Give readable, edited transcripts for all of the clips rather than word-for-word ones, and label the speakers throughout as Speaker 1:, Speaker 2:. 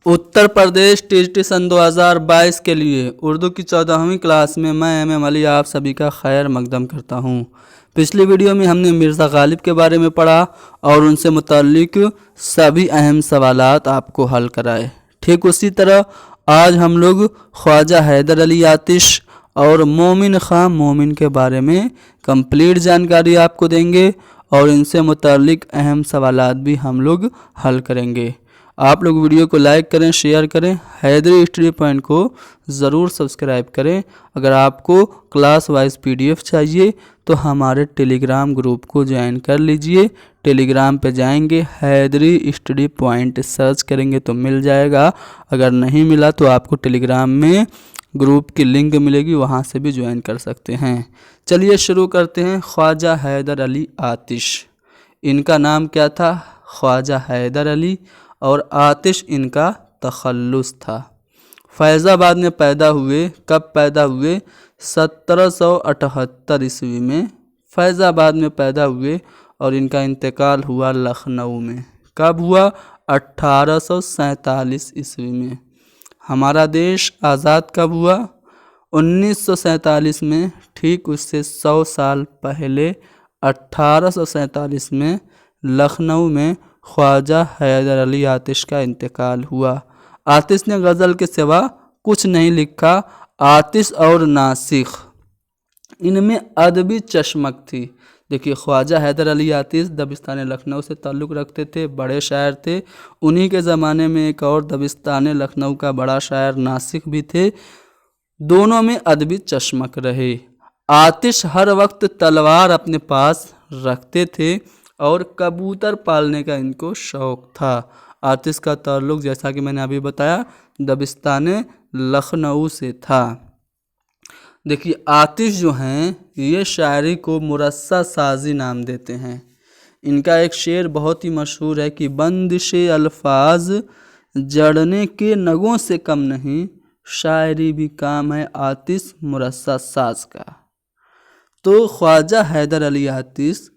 Speaker 1: Uttar Pradesh TGT सन 2022 के लिए उर्दू की 14वीं क्लास में मैं MM अली आप सभी का खैर मकदम करता हूँ। पिछली वीडियो में हमने मिर्ज़ा गालिब के बारे में पढ़ा और उनसे मुताल्लिक सभी अहम सवालात आपको हल कराए। ठीक उसी तरह आज हम लोग ख्वाजा हैदर अली आतिश और मोमिन खां मोमिन के बारे में कंप्लीट जानकारी आपको देंगे और इनसे मुताल्लिक अहम सवालात भी हम लोग हल करेंगे। आप लोग वीडियो को लाइक करें, शेयर करें, हैदरी स्टडी पॉइंट को ज़रूर सब्सक्राइब करें। अगर आपको क्लास वाइज PDF चाहिए तो हमारे टेलीग्राम ग्रुप को ज्वाइन कर लीजिए। टेलीग्राम पे जाएंगे, हैदरी स्टडी पॉइंट सर्च करेंगे तो मिल जाएगा। अगर नहीं मिला तो आपको टेलीग्राम में ग्रुप की लिंक मिलेगी, वहाँ से भी ज्वाइन कर सकते हैं। चलिए शुरू करते हैं। ख्वाजा हैदर अली आतिश, इनका नाम क्या था? ख्वाजा हैदर अली, और आतिश इनका तखल्लुस था। फैज़ाबाद में पैदा हुए। कब पैदा हुए? 1778 ईस्वी में फैज़ाबाद में पैदा हुए और इनका इंतकाल हुआ लखनऊ में। कब हुआ? 1847 ईस्वी में। हमारा देश आज़ाद कब हुआ? 1947 में। ठीक उससे 100 साल पहले 1847 में लखनऊ में ख्वाजा हैदर अली आतिश का इंतकाल हुआ। आतिश ने गज़ल के सिवा कुछ नहीं लिखा। आतिश और नासिख, इनमें अदबी चश्मक थी। देखिए, ख्वाजा हैदर अली आतिश दबिस्तान लखनऊ से ताल्लुक़ रखते थे, बड़े शायर थे। उन्हीं के ज़माने में एक और दबिस्तान लखनऊ का बड़ा शायर नासिख भी थे। दोनों में अदबी चश्मक रहे। आतिश हर वक्त तलवार अपने पास रखते थे और कबूतर पालने का इनको शौक़ था। आतिश का ताल्लुक़, जैसा कि मैंने अभी बताया, दबिस्तान लखनऊ से था। देखिए, आतिश जो हैं ये शायरी को मुरस्सा साजी नाम देते हैं। इनका एक शेर बहुत ही मशहूर है कि बंदिशे अल्फाज जड़ने के नगों से कम नहीं, शायरी भी काम है आतिश मुरस्सा साज का। तो ख्वाजा हैदर अली आतिश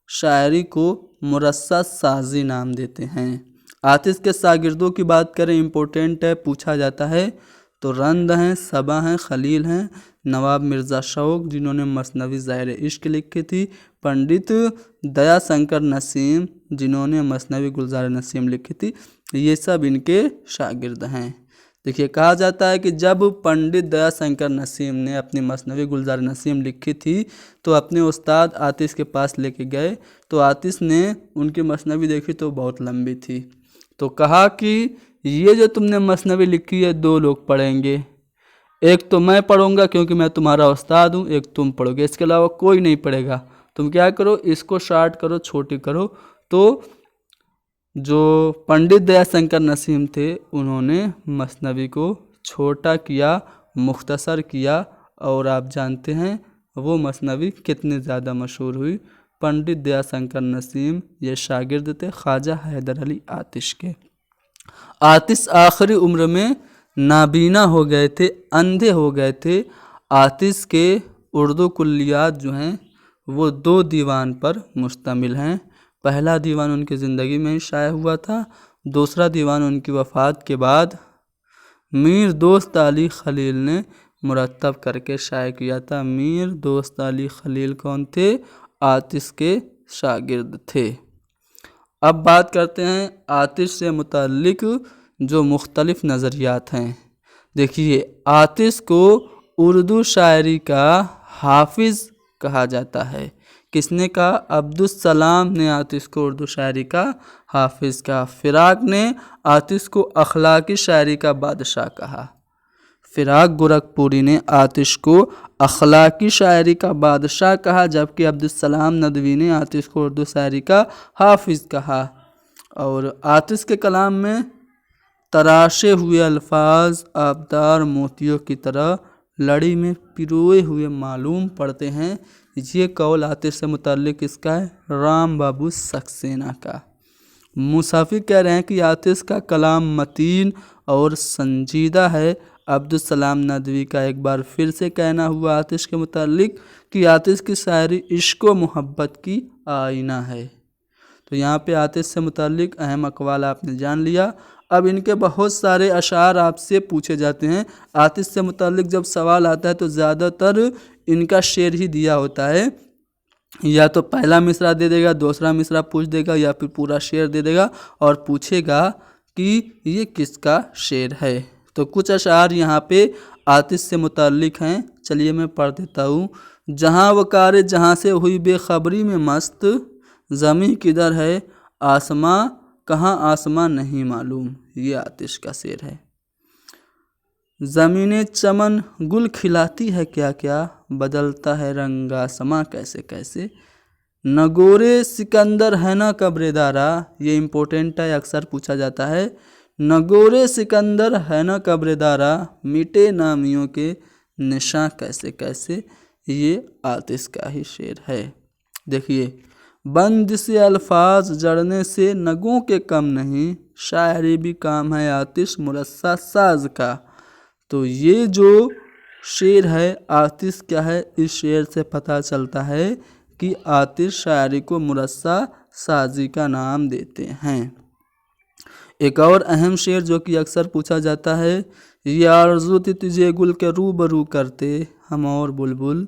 Speaker 1: शायरी को मुरस्सा साजी नाम देते हैं। आतिश के शागिर्दों की बात करें, इम्पोर्टेंट है, पूछा जाता है, तो रंद हैं, सबा हैं, खलील हैं, नवाब मिर्ज़ा शौक़ जिन्होंने मसनवी ज़ाहिर इश्क लिखी थी, पंडित दया शंकर नसीम जिन्होंने मसनवी गुलजार नसीम लिखी थी, ये सब इनके शागिर्द हैं। देखिए, कहा जाता है कि जब पंडित दया शंकर नसीम ने अपनी मसनवी गुलजार नसीम लिखी थी तो अपने उस्ताद आतिश के पास लेके गए, तो आतिश ने उनकी मसनवी देखी तो बहुत लंबी थी, तो कहा कि ये जो तुमने मसनवी लिखी है 2 लोग पढ़ेंगे, एक तो मैं पढ़ूंगा क्योंकि मैं तुम्हारा उस्ताद हूँ, एक तुम पढ़ोगे, इसके अलावा कोई नहीं पढ़ेगा। तुम क्या करो, इसको शार्ट करो, छोटी करो। तो जो पंडित दया शंकर नसीम थे उन्होंने मसनवी को छोटा किया, मुख्तसर किया, और आप जानते हैं वो मसनवी कितनी ज़्यादा मशहूर हुई। पंडित दया शंकर नसीम ये शागिर्द थे ख्वाजा हैदर अली आतिश के। आतिश आखिरी उम्र में नाबीना हो गए थे, अंधे हो गए थे। आतिश के उर्दू कुल्लियात जो हैं वो 2 दीवान पर मुश्तमिल हैं। पहला दीवान उनकी ज़िंदगी में ही शाया हुआ था, दूसरा दीवान उनकी वफ़ात के बाद मीर दोस्त अली खलील ने मुरतब करके शाया किया था। मीर दोस्त अली खलील कौन थे? आतिश के शागिर्द थे। अब बात करते हैं आतिश से मुताल्लिक जो मुख्तलिफ नज़रियात हैं। देखिए, आतिश को उर्दू शायरी का हाफिज़ कहा जाता है। किसने कहा? अब्दुस्सलाम ने आतिश को उर्दू शायरी का हाफिज़ कहा। फ़िराक ने आतिश को अखलाकी शायरी का बादशाह कहा। फ़िराक गोरखपुरी ने आतिश को अखलाकी शायरी का बादशाह कहा, जबकि अब्दुस्सलाम नदवी ने आतिश को उर्दू शायरी का हाफिज़ कहा। और आतिश के कलाम में तराशे हुए अल्फाज आबदार मोतियों की तरह लड़ी में पिरोए हुए मालूम पड़ते हैं। ये कौल आतिश से मुताल्लिक इसका है, राम बाबू सक्सेना का। मुसाफी कह रहे हैं कि आतिश का कलाम मतीन और संजीदा है। अब्दुस्सलाम नदवी का एक बार फिर से कहना हुआ आतिश के मुताल्लिक कि आतिश की शायरी इश्क व मोहब्बत की आईना है। तो यहाँ पे आतिश से मुताल्लिक अहम अक़वाल आपने जान लिया। اب ان کے بہت سارے اشعار آپ سے پوچھے جاتے ہیں۔ آتش سے متعلق جب سوال آتا ہے تو زیادہ تر ان کا شعر ہی دیا ہوتا ہے، یا تو پہلا مصرع دے دے گا، دوسرا مصرع پوچھ دے گا، یا پھر پورا شعر دے دے گا اور پوچھے گا کہ یہ کس کا شعر ہے۔ تو کچھ اشعار یہاں پہ آتش سے متعلق ہیں، چلیے میں پڑھ دیتا ہوں۔ جہاں وقار جہاں سے ہوئی بے خبری میں مست، زمیں کدھر ہے آسماں کہاں آسماں نہیں معلوم، یہ آتش کا شعر ہے۔ زمین چمن گل کھلاتی ہے کیا کیا، بدلتا ہے رنگ آسماں کیسے کیسے، نگورے سکندر ہے نا قبر دارا، یہ امپورٹنٹ ہے، اکثر پوچھا جاتا ہے۔ نگورے سکندر ہے نا قبر دارا، مٹے نامیوں کے نشاں کیسے کیسے، یہ آتش کا ہی شعر ہے۔ دیکھیے، بند سے الفاظ جڑنے سے نگوں کے کم نہیں، شاعری بھی کام ہے آتش مرصع ساز کا۔ تو یہ جو شعر ہے آتش کیا ہے، اس شعر سے پتہ چلتا ہے کہ آتش شاعری کو مرصع سازی کا نام دیتے ہیں۔ ایک اور اہم شعر جو کہ اکثر پوچھا جاتا ہے، یہ آرزو تھی تجھے گل کے روبرو کرتے، ہم اور بلبل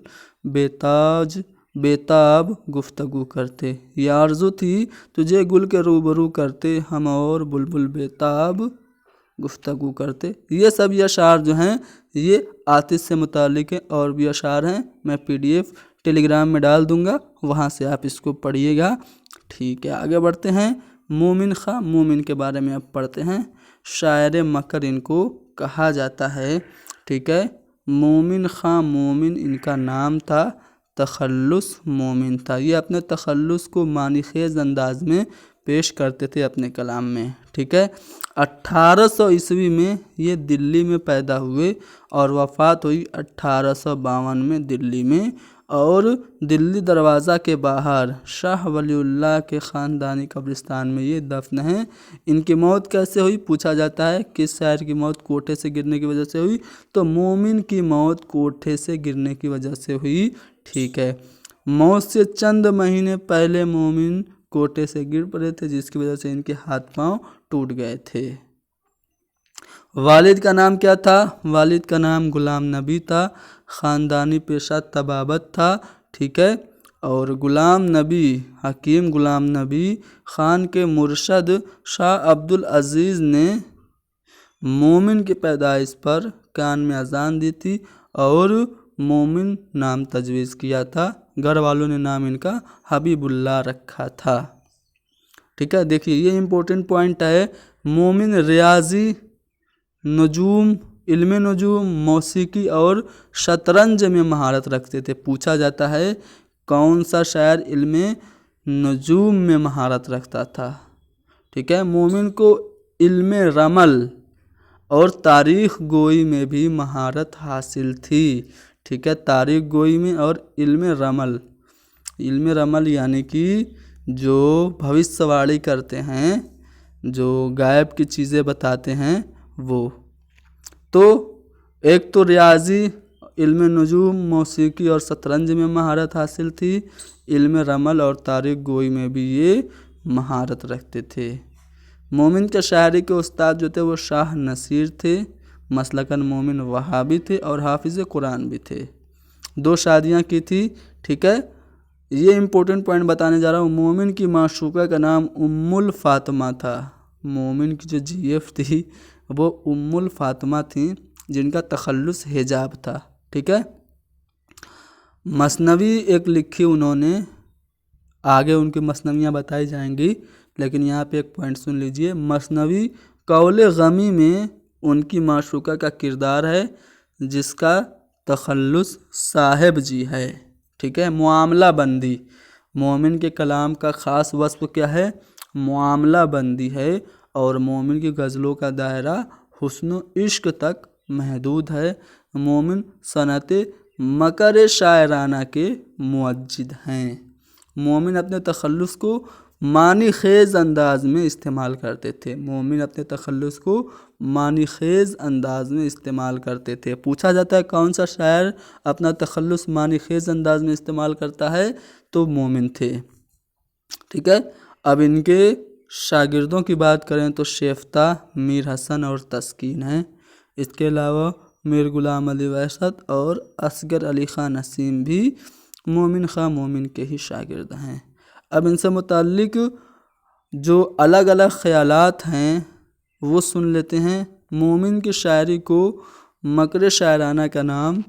Speaker 1: بیتاب گفتگو کرتے، یہ آرزو تھی تجھے گل کے روبرو کرتے، ہم اور بلبل بیتاب گفتگو کرتے۔ یہ سب یہ اشعار جو ہیں یہ آتش سے متعلق ہیں، اور بھی اشعار ہیں، میں PDF ٹیلی گرام میں ڈال دوں گا، وہاں سے آپ اس کو پڑھیے گا۔ ٹھیک ہے، آگے بڑھتے ہیں۔ مومن خاں، مومن کے بارے میں اب پڑھتے ہیں۔ شاعر مکر ان کو کہا جاتا ہے، ٹھیک ہے۔ مومن خاں، مومن ان کا نام تھا، تخلص مومن تھا۔ یہ اپنے تخلص کو معنی خیز انداز میں پیش کرتے تھے اپنے کلام میں، ٹھیک ہے۔ 1800 عیسوی میں یہ دلی میں پیدا ہوئے اور وفات ہوئی 1852 میں دلی میں، اور دلی دروازہ کے باہر شاہ ولی اللہ کے خاندانی قبرستان میں یہ دفن ہیں۔ ان کی موت کیسے ہوئی پوچھا جاتا ہے، کس شاعر کی موت کوٹھے سے گرنے کی وجہ سے ہوئی، تو مومن کی موت کوٹھے سے گرنے کی وجہ سے ہوئی، ٹھیک ہے۔ موت سے چند مہینے پہلے مومن کوٹھے سے گر پڑے تھے، جس کی وجہ سے ان کے ہاتھ پاؤں ٹوٹ گئے تھے۔ والد کا نام کیا تھا؟ والد کا نام غلام نبی تھا، خاندانی پیشہ طبابت تھا، ٹھیک ہے۔ اور غلام نبی، حکیم غلام نبی خان کے مرشد شاہ عبدالعزیز نے مومن کی پیدائش پر کان میں اذان دی تھی اور مومن نام تجویز کیا تھا۔ گھر والوں نے نام ان کا حبیب اللہ رکھا تھا، ٹھیک ہے۔ دیکھیے یہ امپورٹنٹ پوائنٹ ہے، مومن ریاضی، نجوم، علم نجوم، موسیقی اور شطرنج میں مہارت رکھتے تھے۔ پوچھا جاتا ہے کون سا شاعر علم نجوم میں مہارت رکھتا تھا، ٹھیک ہے۔ مومن کو علم رمل اور تاریخ گوئی میں بھی مہارت حاصل تھی، ٹھیک ہے۔ تاریخ گوئی میں اور علم رمل، علم رمل یعنی کہ جو بھوشیہ واڑی کرتے ہیں، جو غائب کی چیزیں بتاتے ہیں، وہ تو ایک تو ریاضی، علم نجوم، موسیقی اور شطرنج میں مہارت حاصل تھی، علم رمل اور تاریخ گوئی میں بھی یہ مہارت رکھتے تھے۔ مومن کے شاعری کے استاد جو تھے وہ شاہ نصیر تھے، مسلکاً مومن وہابی تھے اور حافظ قرآن بھی تھے۔ 2 شادیاں کی تھی، ٹھیک ہے۔ یہ امپورٹنٹ پوائنٹ بتانے جا رہا ہوں۔ مومن کی معشوقہ کا نام ام الفاطمہ تھا، مومن کی جو GF تھی وہ ام الفاطمہ تھیں، جن کا تخلص حجاب تھا، ٹھیک ہے۔ مثنوی ایک لکھی انہوں نے، آگے ان کی مثنویاں بتائی جائیں گی، لیکن یہاں پہ ایک پوائنٹ سن لیجئے۔ مثنوی قول غمی میں ان کی معشوقہ کا کردار ہے، جس کا تخلص صاحب جی ہے، ٹھیک ہے۔ معاملہ بندی، مومن کے کلام کا خاص وصف کیا ہے؟ معاملہ بندی ہے، اور مومن کی غزلوں کا دائرہ حسن و عشق تک محدود ہے۔ مومن صنعت مکر شاعرانہ کے موجد ہیں۔ مومن اپنے تخلص کو معنی خیز انداز میں استعمال کرتے تھے، مومن اپنے تخلص کو معنی خیز انداز میں استعمال کرتے تھے۔ پوچھا جاتا ہے کون سا شاعر اپنا تخلص معنی خیز انداز میں استعمال کرتا ہے، تو مومن تھے، ٹھیک ہے۔ اب ان کے شاگردوں کی بات کریں تو شیفتہ، میر حسن اور تسکین ہیں۔ اس کے علاوہ میر غلام علی وحشت اور اصغر علی خان نسیم بھی مومن خاں مومن کے ہی شاگرد ہیں۔ اب ان سے متعلق جو الگ الگ خیالات ہیں وہ سن لیتے ہیں۔ مومن کی شاعری کو مکر شاعرانہ کا نام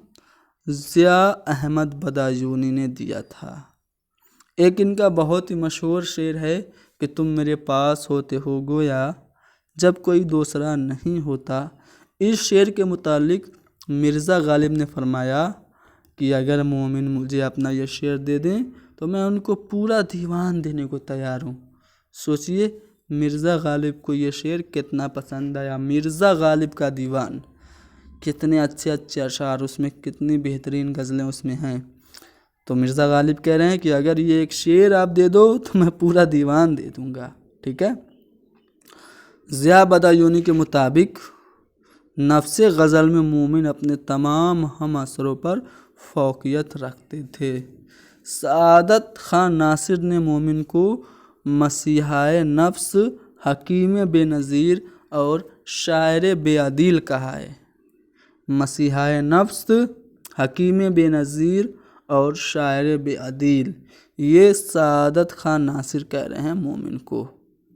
Speaker 1: ضیاء احمد بدایونی نے دیا تھا۔ ایک ان کا بہت ہی مشہور شعر ہے کہ تم میرے پاس ہوتے ہو گویا جب کوئی دوسرا نہیں ہوتا۔ اس شعر کے متعلق مرزا غالب نے فرمایا کہ اگر مومن مجھے اپنا یہ شعر دے دیں تو میں ان کو پورا دیوان دینے کو تیار ہوں۔ سوچئے مرزا غالب کو یہ شعر کتنا پسند آیا۔ مرزا غالب کا دیوان، کتنے اچھے اچھے اشعار اس میں، کتنی بہترین غزلیں اس میں ہیں۔ تو مرزا غالب کہہ رہے ہیں کہ اگر یہ ایک شعر آپ دے دو تو میں پورا دیوان دے دوں گا، ٹھیک ہے۔ ضیاء بدایونی کے مطابق نفس غزل میں مومن اپنے تمام ہم عصروں پر فوقیت رکھتے تھے۔ سعادت خان ناصر نے مومن کو مسیحائے نفس، حکیم بے نظیر اور شاعر بے عدیل کہا ہے۔ مسیحائے نفس، حکیم بے نظیر اور شاعر بے عدیل، یہ سعادت خان ناصر کہہ رہے ہیں مومن کو،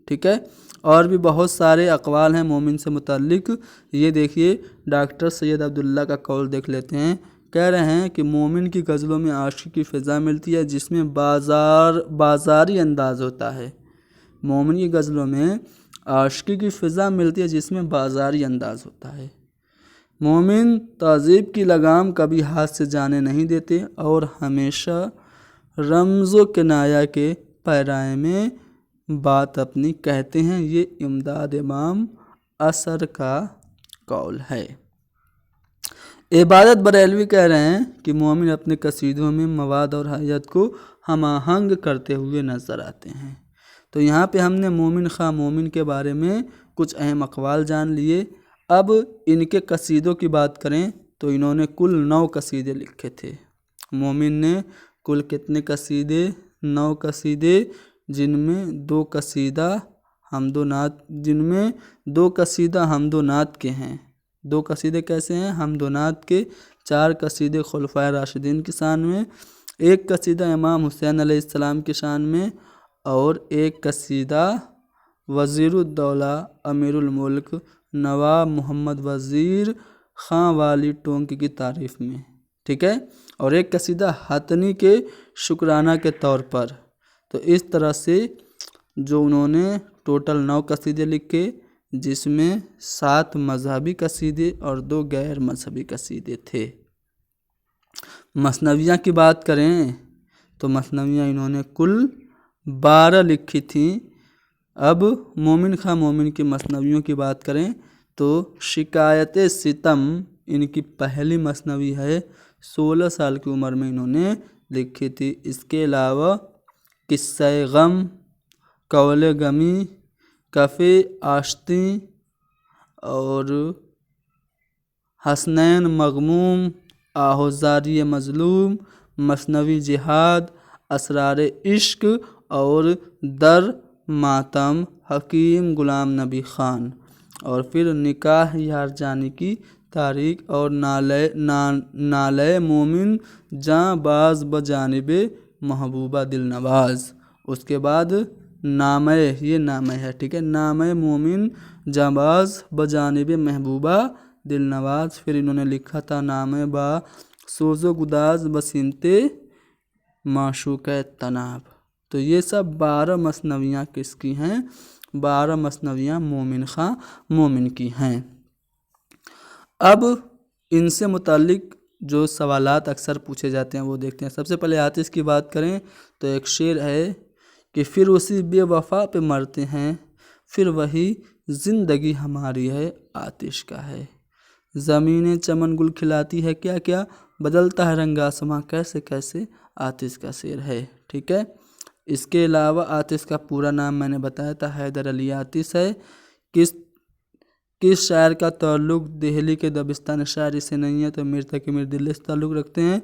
Speaker 1: ٹھیک ہے۔ اور بھی بہت سارے اقوال ہیں مومن سے متعلق۔ یہ دیکھیے ڈاکٹر سید عبداللہ کا قول دیکھ لیتے ہیں۔ کہہ رہے ہیں کہ مومن کی غزلوں میں عاشقی کی فضا ملتی ہے جس میں بازاری انداز ہوتا ہے۔ مومن کی غزلوں میں عاشقی کی فضا ملتی ہے جس میں بازاری انداز ہوتا ہے۔ مومن تہذیب کی لگام کبھی ہاتھ سے جانے نہیں دیتے اور ہمیشہ رمز و کنایہ کے پیرائے میں بات اپنی کہتے ہیں۔ یہ امداد امام اثر کا قول ہے۔ عبادت بریلوی کہہ رہے ہیں کہ مومن اپنے قصیدوں میں مواد اور حیت کو ہم آہنگ کرتے ہوئے نظر آتے ہیں۔ تو یہاں پہ ہم نے مومن خاں مومن کے بارے میں کچھ اہم اقوال جان لیے۔ اب ان کے قصیدوں کی بات کریں تو انہوں نے کل 9 قصیدے لکھے تھے۔ مومن نے کل کتنے قصیدے؟ 9 قصیدے، جن میں 2 قصیدہ حمد و نعت کے ہیں۔ 2 قصیدے کیسے ہیں؟ حمد و نعت کے۔ 4 قصیدے خلفائے راشدین کی شان میں، 1 قصیدہ امام حسین علیہ السلام کی شان میں، اور 1 قصیدہ وزیر الدولہ امیر الملک نواب محمد وزیر خاں والی ٹونک کی تعریف میں، ٹھیک ہے، اور 1 قصیدہ حتنی کے شکرانہ کے طور پر۔ تو اس طرح سے جو انہوں نے ٹوٹل 9 قصیدے لکھے، جس میں 7 مذہبی قصیدے اور 2 غیر مذہبی قصیدے تھے۔ مثنویاں کی بات کریں تو مثنویاں انہوں نے کل 12 لکھی تھیں۔ اب مومن خاں مومن کی مثنویوں کی بات کریں تو شکایت ستم ان کی پہلی مثنوی ہے، 16 سال کی عمر میں انہوں نے لکھی تھی۔ اس کے علاوہ قصہ غم، قول غمی، کف آشتی اور حسنین مغموم، آہوزاری مظلوم، مثنوی جہاد، اسرار عشق اور در ماتم حکیم غلام نبی خان، اور پھر نکاح یار جانی کی تاریخ اور نالے مومن جاں باز بجانب محبوبہ دل نواز۔ اس کے بعد نامہ، یہ نامہ ہے، ٹھیک ہے، نامہ مومن جاں باز بجانب محبوبہ دل نواز۔ پھر انہوں نے لکھا تھا نامہ با سوز و گداز بسنتے معشوق طناب۔ تو یہ سب 12 مثنویاں کس کی ہیں؟ 12 مثنویاں مومن خاں مومن کی ہیں۔ اب ان سے متعلق جو سوالات اکثر پوچھے جاتے ہیں وہ دیکھتے ہیں۔ سب سے پہلے آتش کی بات کریں تو ایک شعر ہے کہ پھر اسی بے وفا پہ مرتے ہیں، پھر وہی زندگی ہماری ہے آتش کا ہے، زمینیں چمن گل کھلاتی ہے کیا کیا، بدلتا ہے رنگ آسماں کیسے کیسے، آتش کا شعر ہے، ٹھیک ہے۔ اس کے علاوہ آتش کا پورا نام میں نے بتایا تھا، حیدر علی آتش ہے۔ کس شاعر کا تعلق دہلی کے دبستان شاعری سے نہیں ہے تو میر تقی میر دلی سے تعلق رکھتے ہیں۔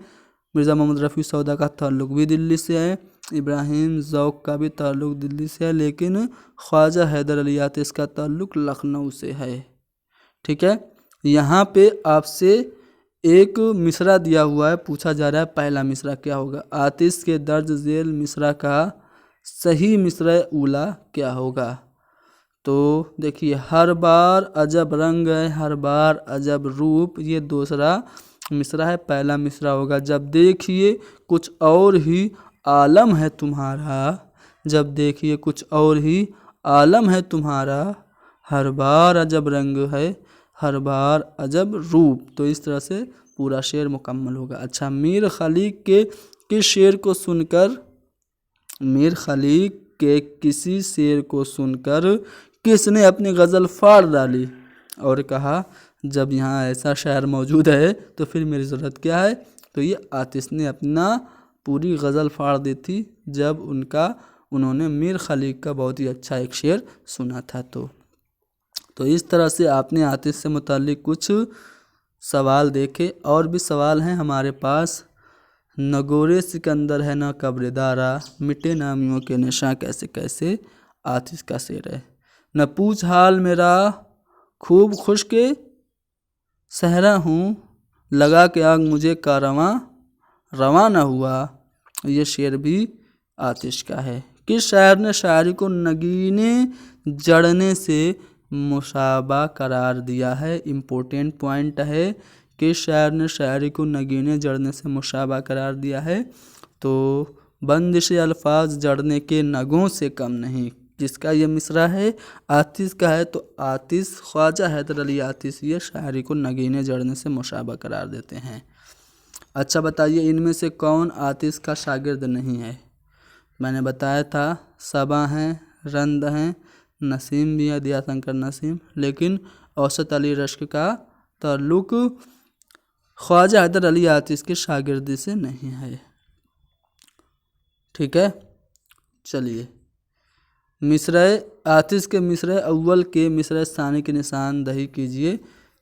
Speaker 1: مرزا محمد رفیع سودا کا تعلق بھی دلی سے ہے۔ इब्राहिम ज़ौक़ का भी ताल्लुक़ दिल्ली से है, लेकिन ख्वाजा हैदर अली आतिश का ताल्लुक़ लखनऊ से है। ठीक है, यहाँ पे आपसे एक मिसरा दिया हुआ है, पूछा जा रहा है पहला मिसरा क्या होगा। आतिश के दर्ज झेल मिसरा का सही मिसरा ऊला क्या होगा। तो देखिए, हर बार अजब रंग है, हर बार अजब रूप, ये दूसरा मिसरा है। पहला मिसरा होगा जब देखिए कुछ और ही आलम है तुम्हारा, जब देखिए कुछ और ही आलम है तुम्हारा, हर बार अजब रंग है, हर बार अजब रूप। तो इस तरह से पूरा शेर मुकम्मल होगा। अच्छा, मीर खलीक के किस शेर को सुनकर, मीर खलीक के किसी शेर को सुनकर किसने अपनी गज़ल फाड़ डाली और कहा जब यहाँ ऐसा शायर मौजूद है तो फिर मेरी ज़रूरत क्या है। तो ये आतिश ने अपना पूरी गज़ल फाड़ दी थी जब उन्होंने मीर खलीक का बहुत ही अच्छा एक शेर सुना था। तो इस तरह से आपने आतिश से मुताल्लिक़ कुछ सवाल देखे। और भी सवाल हैं हमारे पास। नगोरे सिकंदर है ना कब्रदारा, मिटे नामियों के निशां कैसे कैसे, आतिश का शेर है। न पूछ हाल मेरा खूब खुश के सहरा हूँ, लगा के आग मुझे कारवां रवाना हुआ, ये शेर भी आतिश का है। किस शायर ने शायरी को नगीने जड़ने से मुशाबा करार दिया है। इम्पोर्टेंट पॉइंट है कि शायर ने शायरी को नगीने जड़ने से मुशाबा करार दिया है। तो बंदिश अल्फाज जड़ने के नगों से कम नहीं, जिसका ये मिसरा है आतिश का है। तो आतिश, ख्वाजा हैदर अली आतिश, ये शायरी को नगीने जड़ने से मुशाबा करार देते हैं। अच्छा बताइए, इनमें से कौन आतिश का शागिर्द नहीं है। मैंने बताया था सबा हैं, रंद हैं, नसीम भी है, दिया शंकर नसीम, लेकिन औसत अली रश्क का ताल्लुक़ ख्वाजा हैदर अली आतिश के शागिर्दी से नहीं है। ठीक है, चलिए मिसरा आतिश के मिसरा अव्वल के मिसरा सानी की निशानदही कीजिए।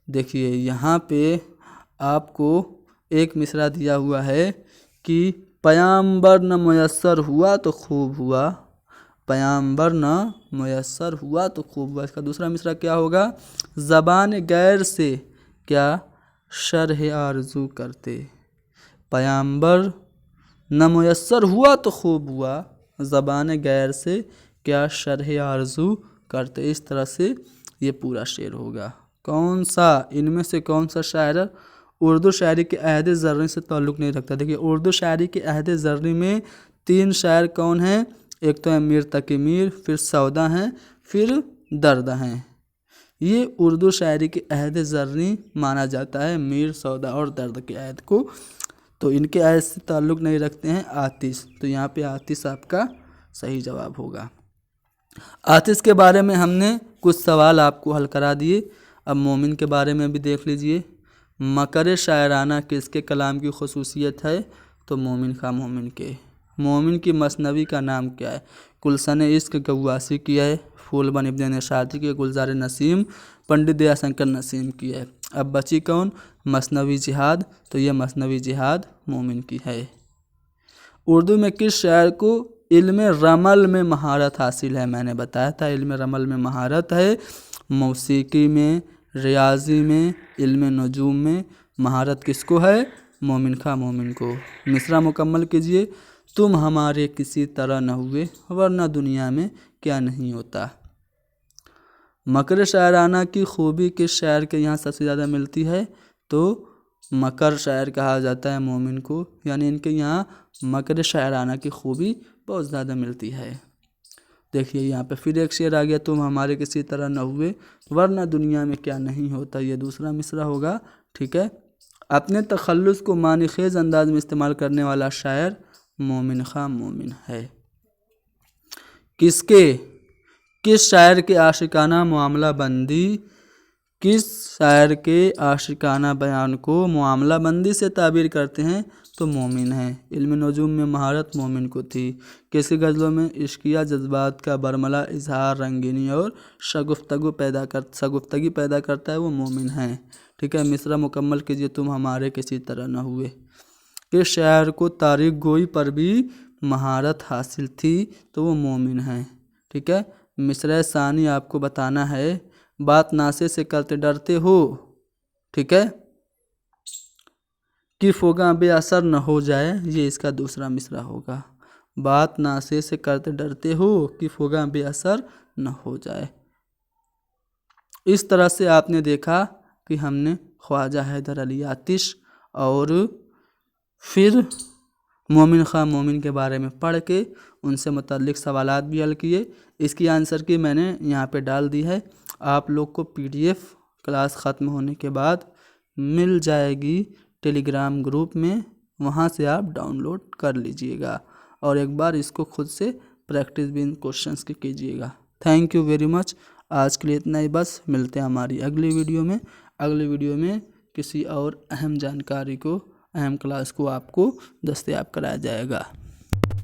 Speaker 1: देखिए, यहाँ पे आपको एक मिसरा दिया हुआ है कि पयाम्बर न मुयस्सर हुआ तो खूब हुआ, पयाम्बर न मुयस्सर हुआ तो खूब हुआ। इसका दूसरा मिसरा क्या होगा। ज़बान गैर से क्या शरह आरज़ू करते, पयाम्बर न मुयस्सर हुआ तो खूब हुआ, ज़बान गैर से क्या शरह आरज़ू करते। इस तरह से ये पूरा शेर होगा। कौन सा, इनमें से कौन सा शायर उर्दू शायरी के अहद ज़र्री से ताल्लुक़ नहीं रखता। देखिए, उर्दू शायरी के अहद ज़र्री में 3 शायर कौन हैं। एक तो है मीर तकी मीर, फिर सौदा हैं, फिर दर्द हैं। ये उर्दू शायरी के अहद ज़र्री माना जाता है, मीर, सौदा और दर्द के अहद को। तो इनके अहद से ताल्लुक़ नहीं रखते हैं आतिश। तो यहाँ पे आतिश आपका सही जवाब होगा। आतिश के बारे में हमने कुछ सवाल आपको हल करा दिए। अब मोमिन के बारे में भी देख लीजिए। मकर शायराना किसके कलाम की खसूसियत है। तो मोमिन खां मोमिन के। मोमिन की मसनवी का नाम क्या है। गुलशन इश्क गवासी की है, फूलबन इब्न निशाती की, गुलजार नसीम, पंडित दया शंकर नसीम की है। अब बची कौन, मसनवी जिहाद। तो ये मसनवी जिहाद मोमिन की है। उर्दू में किस शायर को इल्म रमल में महारत हासिल है। मैंने बताया था इल्म रमल में महारत है। मौसीकी में, रियाजी में, इल्म नजूम में महारत किसको है। मोमिन खां मोमिन को। मिसरा मुकम्मल कीजिए। तुम हमारे किसी तरह न हुए, वरना दुनिया में क्या नहीं होता। मकर शायराना की खूबी किस शायर के यहाँ सबसे ज़्यादा मिलती है। तो मकर शायर कहा जाता है मोमिन को, यानी इनके यहाँ मकर शायराना की खूबी बहुत ज़्यादा मिलती है। देखिए, यहाँ पे फिर एक शेर आ गया, तुम हमारे किसी तरह न हुए, वरना दुनिया में क्या नहीं होता। ये दूसरा मिसरा होगा। ठीक है, अपने तखल्लुस को मानीखेज़ अंदाज में इस्तेमाल करने वाला शायर मोमिन खां मोमिन है। किस शायर के आशिकाना मामला बंदी, किस शायर के आशिकाना बयान को मामला बंदी से ताबीर करते हैं। तो मोमिन है। इल्म नजूम में महारत मोमिन को थी। किसकी गज़लों में इश्किया जज्बात का बरमला इजहार, रंगीनी और शगुफ्तगी पैदा करता है, वो मोमिन है। ठीक है, मिसरा मुकम्मल कीजिए। तुम हमारे किसी तरह न हुए। किस शायर को तारीख गोई पर भी مہارت حاصل تھی تو وہ مومن ہیں۔ ٹھیک ہے، مصرع ثانی آپ کو بتانا ہے، بات ناسے سے کرتے ڈرتے ہو، ٹھیک ہے، کہ فوگاں بے اثر نہ ہو جائے، یہ اس کا دوسرا مصرع ہوگا۔ بات ناسے سے کرتے ڈرتے ہو کہ فوگاں بے اثر نہ ہو جائے۔ اس طرح سے آپ نے دیکھا کہ ہم نے خواجہ حیدر علی آتش اور پھر مومن خواہ مومن کے بارے میں پڑھ کے ان سے متعلق سوالات بھی حل کیے۔ اس کی آنسر کی میں نے یہاں پہ ڈال دی ہے، آپ لوگ کو PDF کلاس ختم ہونے کے بعد مل جائے گی ٹیلی گرام گروپ میں، وہاں سے آپ ڈاؤن لوڈ کر لیجئے گا اور ایک بار اس کو خود سے پریکٹس بھی ان کوشچنس کی کیجئے گا۔ Thank you very much. آج کے لیے اتنا ہی بس، ملتے ہیں ہماری اگلی ویڈیو میں۔ اگلی ویڈیو میں کسی اور اہم جانکاری کو، اہم کلاس کو آپ کو دستیاب کرایا جائے گا۔